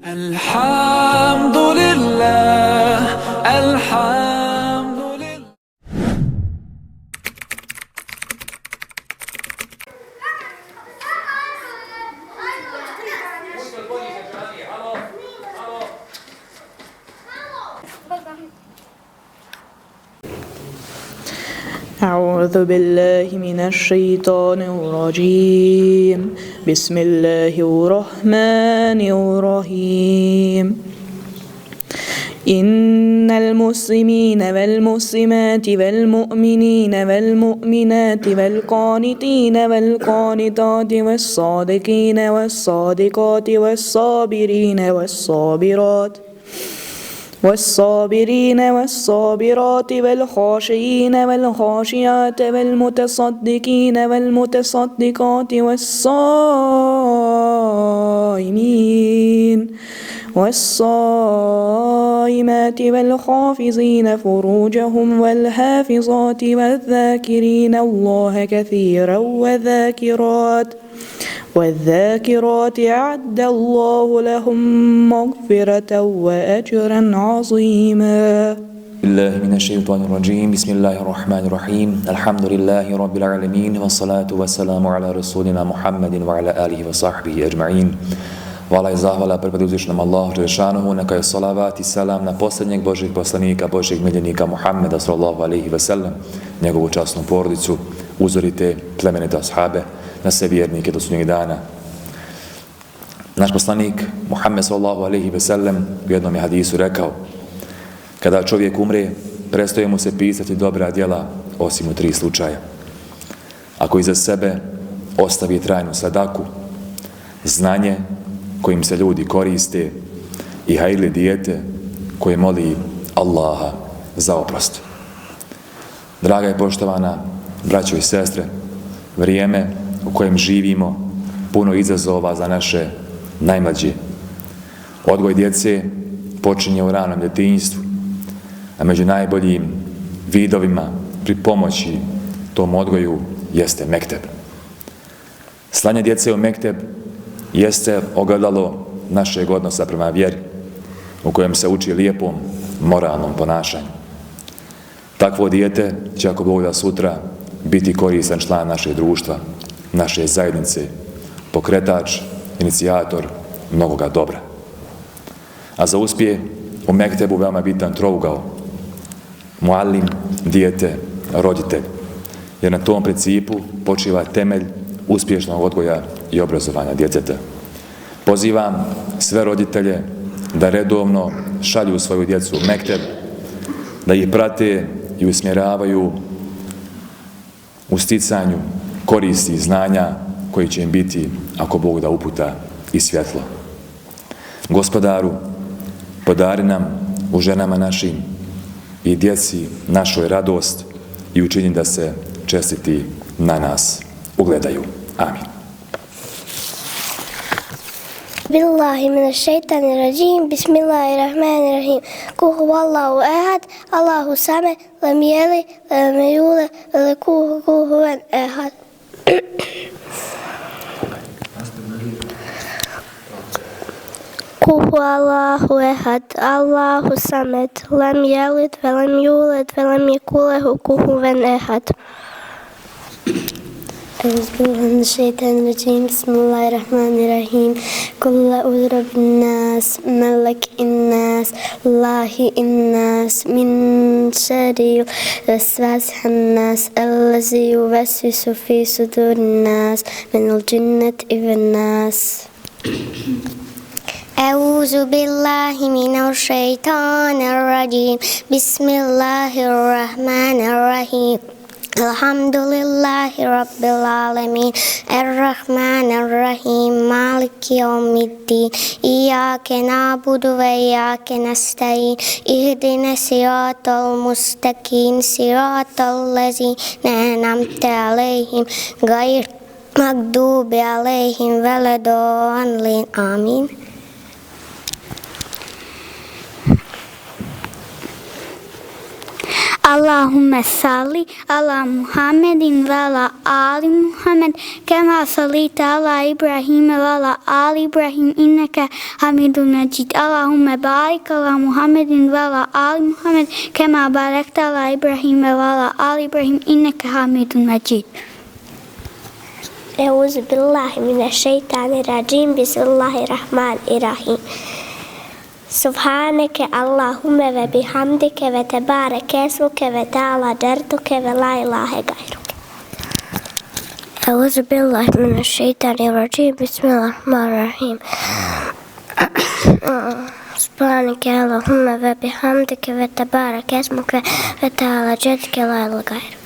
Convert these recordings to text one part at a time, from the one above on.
الحمد لله الحمد لله. أعوذ بالله من الشيطان الرجيم بسم الله الرحمن الرحيم إن المسلمين والمسلمات والمؤمنين والمؤمنات والقانتين والقانتات والصادقين والصادقات والصابرين والصابرات والخاشعين والخاشعات والمتصدقين والمتصدقات والصائمات والحافظين فروجهم والحافظات والذاكرين الله كثيرا والذاكرات أعد الله لهم مغفرة وأجرا عظيما. بالله من الشيطان الرجيم بسم الله الرحمن الرحيم الحمد لله رب العالمين والصلاة والسلام على رسولنا محمد وعلى آله وصحبه أجمعين. Hvala i zahvala pripada uzvišenom Allahu dželešanohu, neka je salavat i selam na posljednjeg Božjeg poslanika, Božjeg miljenika Muhammeda sallallahu alejhi ve sellem, njegovu časnu porodicu, uzorite plemenite ashabe, na sve vjernike do sudnjeg dana. Naš poslanik Muhammed sallallahu alejhi ve sellem u jednom je hadisu rekao: kada čovjek umre, prestaje mu se pisati dobra djela osim u 3 slučaja. Ako iza sebe ostavi trajnu sadaku, znanje kojim se ljudi koriste i hajrli dijete koje moli Allaha za oprost. Draga i poštovana braćo i sestre, vrijeme u kojem živimo puno izazova za naše najmlađe. Odgoj djece počinje u ranom djetinjstvu, a među najboljim vidovima pri pomoći tom odgoju jeste mekteb. Slanje djece u mekteb jeste ogledalo našeg odnosa prema vjeri, u kojem se uči lijepom moralnom ponašanju. Takvo dijete će, ako Bog da, sutra biti koristan član našeg društva, naše zajednice, pokretač, inicijator mnogoga dobra. A za uspjeh u mektebu veoma bitan trougao: muallim, dijete, roditelj, jer na tom principu počiva temelj uspješnog odgoja i obrazovanja djeteta. Pozivam sve roditelje da redovno šalju svoju djecu u mekteb, da ih prate i usmjeravaju u sticanju koristi i znanja koji će im biti, ako Bog da, uputa i svjetlo. Gospodaru, podari nam u ženama našim i djeci našoj radost i učini da se čestiti na nas ugledaju. Amin. Billahi minash shaitanir rajim. Bismillahirrahmanirrahim. Kul huvallahu ahad, Allahu samad, lam yalid wa lam yulad wa lam yakul kufuwan ahad. Kul huvallahu ahad, Allahu samad, lam yalid wa lam yulad wa lam yakul kufuwan ahad. أعوذ بالله من الشيطان الرجيم بسم الله الرحمن الرحيم قل أعوذ برب الناس ملك الناس الله الناس من شر الوسواس الناس الذي يوسوس في صدور الناس من الجنة والناس. أعوذ بالله من الشيطان الرجيم بسم الله الرحمن الرحيم الحمد لله رب العالمين الرحمن الرحيم مالك يوم الدين إياك نعبد وإياك نستعين اهدنا الصراط المستقيم صراط الذين أنعمت عليهم غير المغضوب عليهم ولا الضالين آمين. Allahumma salli ala Muhammedin wa ala ali Muhammad kama sallita ala Ibrahim wa ala ali Ibrahim innaka Hamidun Majid. Allahumma barik ala Muhammedin wa ala ali Muhammad kama barakta ala Ibrahim wa ala ali Ibrahim innaka Hamidun Majid. أعوذ بالله من الشيطان الرجيم بسم الله الرحمن الرحيم سبحانك اللهم وبحمدك وتبارك اسمك وتعالى جدك ولا إله غيرك أعوذ بالله من الشيطان الرجيم بسم الله الرحمن الرحيم سبحانك اللهم وبحمدك وتبارك اسمك وتعالى جدك ولا إله غيرك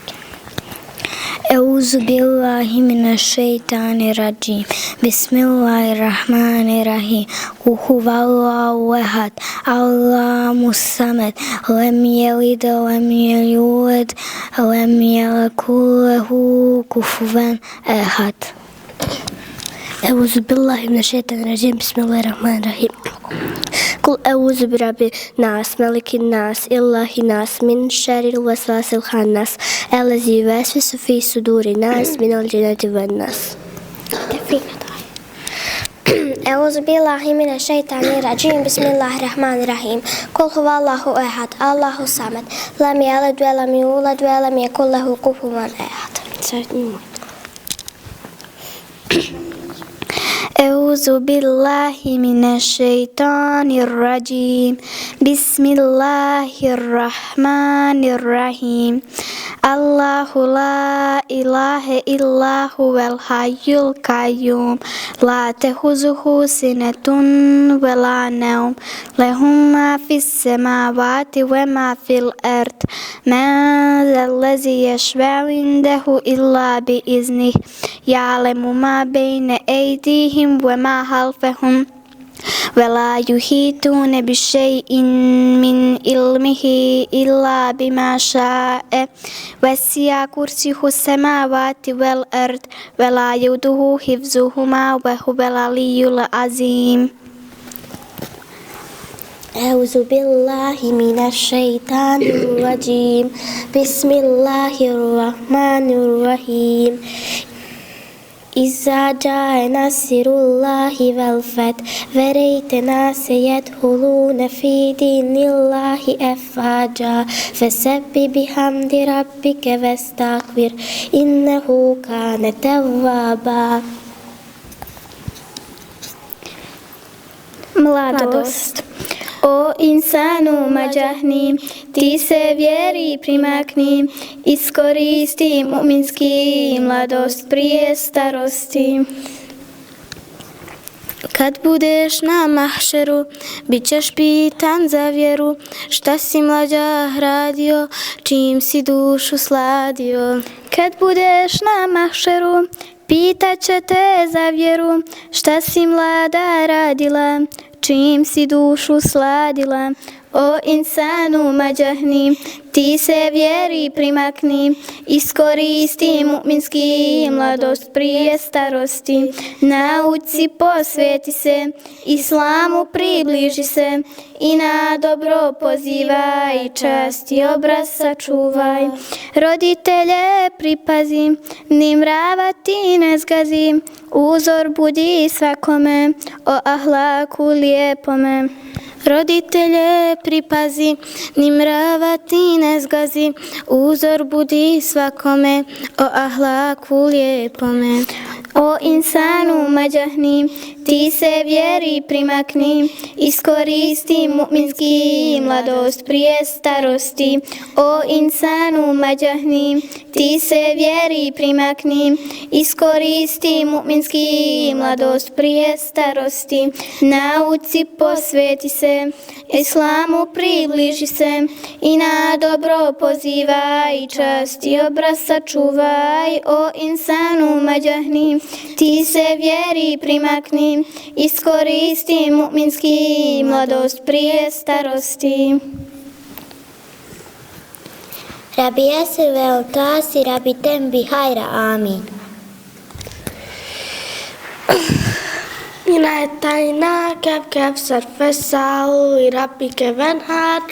أعوذ بالله من الشيطان الرجيم بسم الله الرحمن الرحيم قل هو الله أحد الله الصمد لم يلد ولم يولد ولم يكن له كفوا أحد أعوذ بالله من الشيطان الرجيم بسم الله الرحمن الرحيم قل أعوذ برب الناس ملك الناس إله الناس من شر الوسواس الخناس الذي يوسوس في صدور الناس من الجنة والناس. أعوذ بالله من الشيطان الرجيم بسم الله الرحمن الرحيم قل هو الله أحد الله الصمد لم يلد ولم يولد ولم يكن له كفوا أحد. أعوذ بالله من الشيطان الرجيم بسم الله الرحمن الرحيم الله لا إله إلا هو الحي القيوم لا تأخذه سنة ولا نوم له ما في السماوات وما في الأرض من ذا الذي يشفع عنده إلا بإذنه يعلم ما بين أيديهم وما خلفهم ولا يحيطون بشيء من علمه إلا بما شاء وسع كرسيه السماوات والأرض ولا يؤوده حفظهما وهو العلي العظيم. أعوذ بالله من الشيطان الرجيم بسم الله الرحمن الرحيم إذا جاء نصر الله والفتح ورأيت الناس يدخلون في دين الله أفواجا فسبح بحمد ربك واستغفر إنه كان توابا. Mladost. O insanu mađahni, ti se vjeri primakni, iskoristi mu'minski mladost prije starosti. Kad budeš na mahšeru, bit ćeš pitan za vjeru, šta si mlađah radio, čim si dušu sladio. Kad budeš na mahšeru, pitat će te za vjeru, šta si mlada radila, čim si dušu sladila. O insanu mađahni, ti se vjeri primakni, iskoristi mu'minski mladost prije starosti. Nauci posveti se, islamu približi se i na dobro pozivaj, čast i obraz sačuvaj. Roditelje pripazi, ni mrava ti ne zgazi, uzor budi svakome, o ahlaku lijepome. Roditelje pripazi, ni mrava ti ne zgazi, uzor budi svakome, o ahlaku lijepome. O insanu mađahni, ti se vjeri primakni, iskoristi mu'minski mladost prije starosti. O insanu mađahni, ti se vjeri primakni, iskoristi mu'minski mladost prije starosti. Nauci posveti se, islamu približi se i na dobro pozivaj, čast i obraz sačuvaj. O insanu mađahni, ti se vjeri primakni, iskoristi mu'minski mladost prije starosti. Rabbi Yasir ve Tasi Rabbi Tembi Hayra Amin. من أتيناك بكفسر فاسعوا لربك وانحر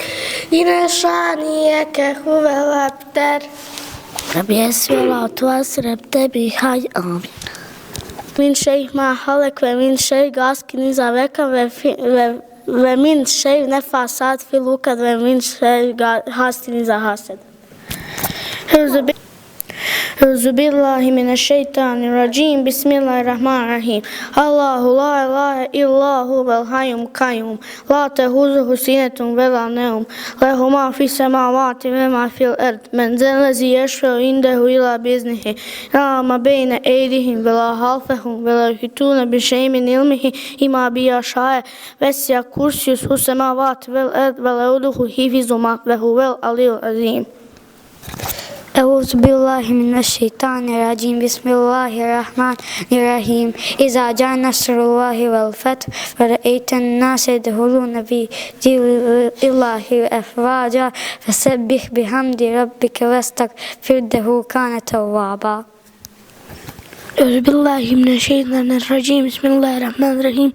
إن شانئك هو الأبتر. ربي الصلاة والسلام بحي آمين. من شيء ما خلق ومن شيء غاسق إذا وقب ومن شيء نفاسات في العقد ومن شيء حاسد إذا حسد. أعوذ بالله من الشيطان الرجيم بسم الله الرحمن الرحيم الله لا إله إلا هو الحي القيوم لا تأخذه سنة ولا نوم له ما في السماوات وما في الأرض من ذا الذي يشفع عنده إلا بإذنه يعلم ما بين أيديهم ولا خلفهم ولا يحيطون بشيء من علمه إلا بما شاء وسع كرسيه السماوات والأرض ولا يؤوده حفظهما وهو العلي العظيم. أعوذ بالله من الشيطان الرجيم بسم الله الرحمن الرحيم إذا جاء نصر الله والفتح ورأيت الناس يدخلون في دين الله أفواجا فسبح بحمد ربك واستغفره كان توابا. أعوذ بالله من الشيطان الرجيم بسم الله الرحمن الرحيم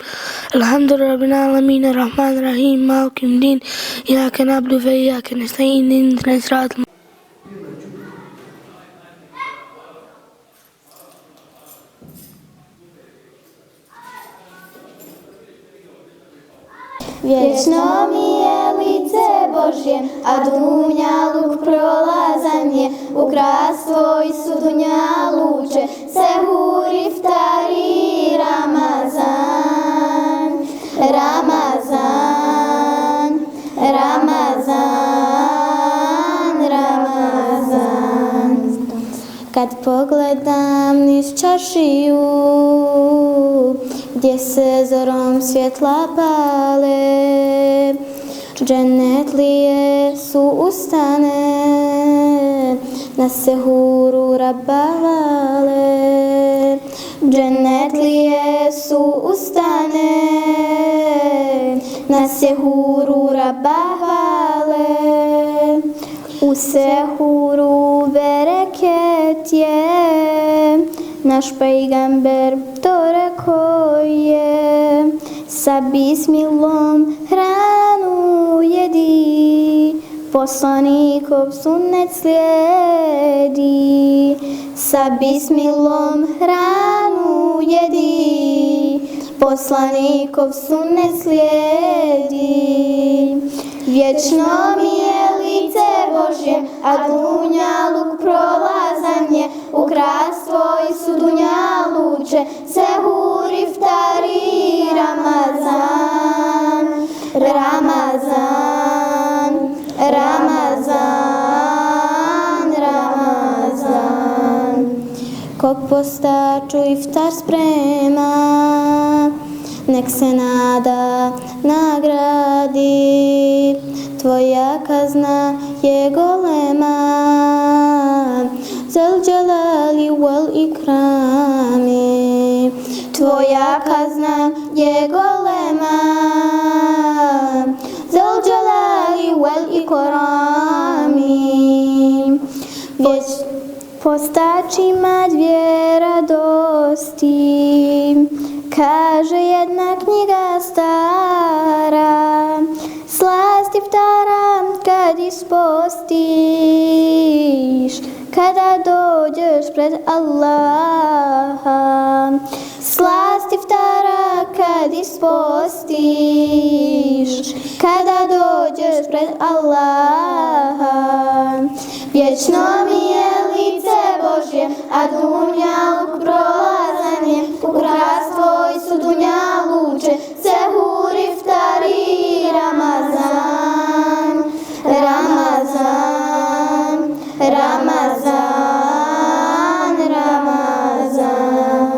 الحمد لله رب العالمين الرحمن الرحيم مالك يوم الدين إياك نعبد وإياك نستعين اهدنا الصراط Vječno mi je lice Božje, a dunjaluk prolazan je, ukras tvoj su dunjaluče, sehur iftari Ramazan, Ramazan, Ramazan, Ramazan. Kad pogledam niz čaršiju, gdje se zorom svjetla pale, džennetlije su ustane, na sehuru Rabba vale. Džennetlije su ustane, na sehuru Rabba hvale. U sehuru bereket je, naš pejgamber to rekao je, sa bismilom hranu jedi, poslanikov sunnet slijedi. Sa bismilom hranu jedi, poslanikov sunnet slijedi. Vječno mi je lice Božje, a dunjaluk prolazan je, ukras tvoj su dunjaluče, sehur iftari Ramazan, Ramazan, Ramazan, Ramazan. Ko postaču iftar sprema, nek se nada nagradi, tvoja kazna je golema, zal jalali wal ikrami. Tvoja kazna je golema, zal jalali wal ikrami. Već postačima dvije radosti, kaže jedna knjiga stara, slast iftara kad ispostiš, kada dođeš pred Allaha. Slast iftara kad ispostiš, kada dođeš pred Allaha. Vječno mi je lice Božje, a dunjaluk prolazan je, ukras tvoj su dunjaluče, sehur iftari Ramazan, Ramazan, Ramazan, Ramazan.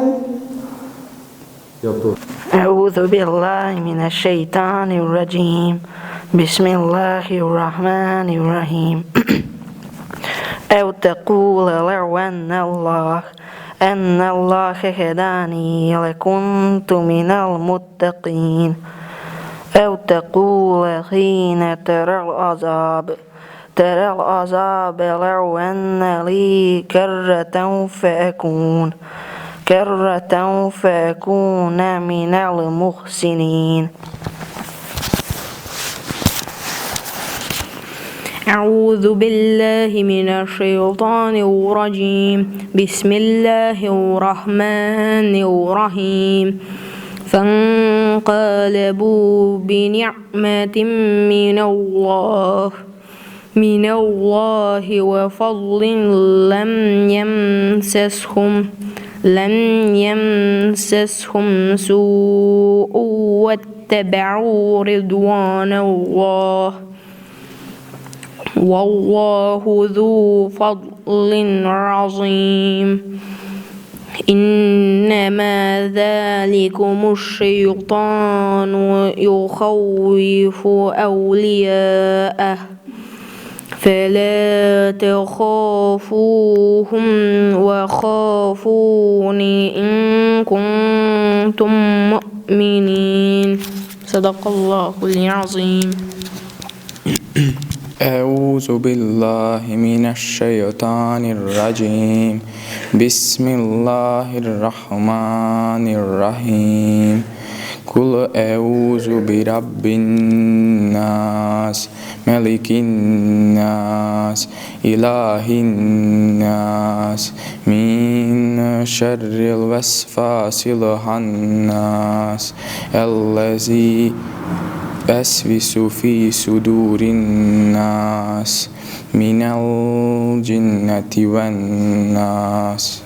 أعوذ بالله من الشيطان الرجيم بسم الله الرحمن الرحيم أو تقول لو أن الله هداني لكنت من المتقين أو تقول حين ترى العذاب لو أن لي كرة فأكون كرة فأكون من المحسنين. أعوذ بالله من الشيطان الرجيم. بسم الله الرحمن الرحيم. فانقلبوا بنعمة من الله وفضل لم يمسسهم سوء واتبعوا رضوان الله والله ذو فضل عظيم. إنما ذلكم الشيطان يخوف أولياءه فلا تخافوهم وخافون إن كنتم مؤمنين. صدق الله العظيم. أعوذ بالله من الشيطان الرجيم. بسم الله الرحمن الرحيم. قل أعوذ برب الناس ملك الناس إله الناس من شر الوسواس الخناس الذي يوسوس في صدور الناس من الجنة والناس.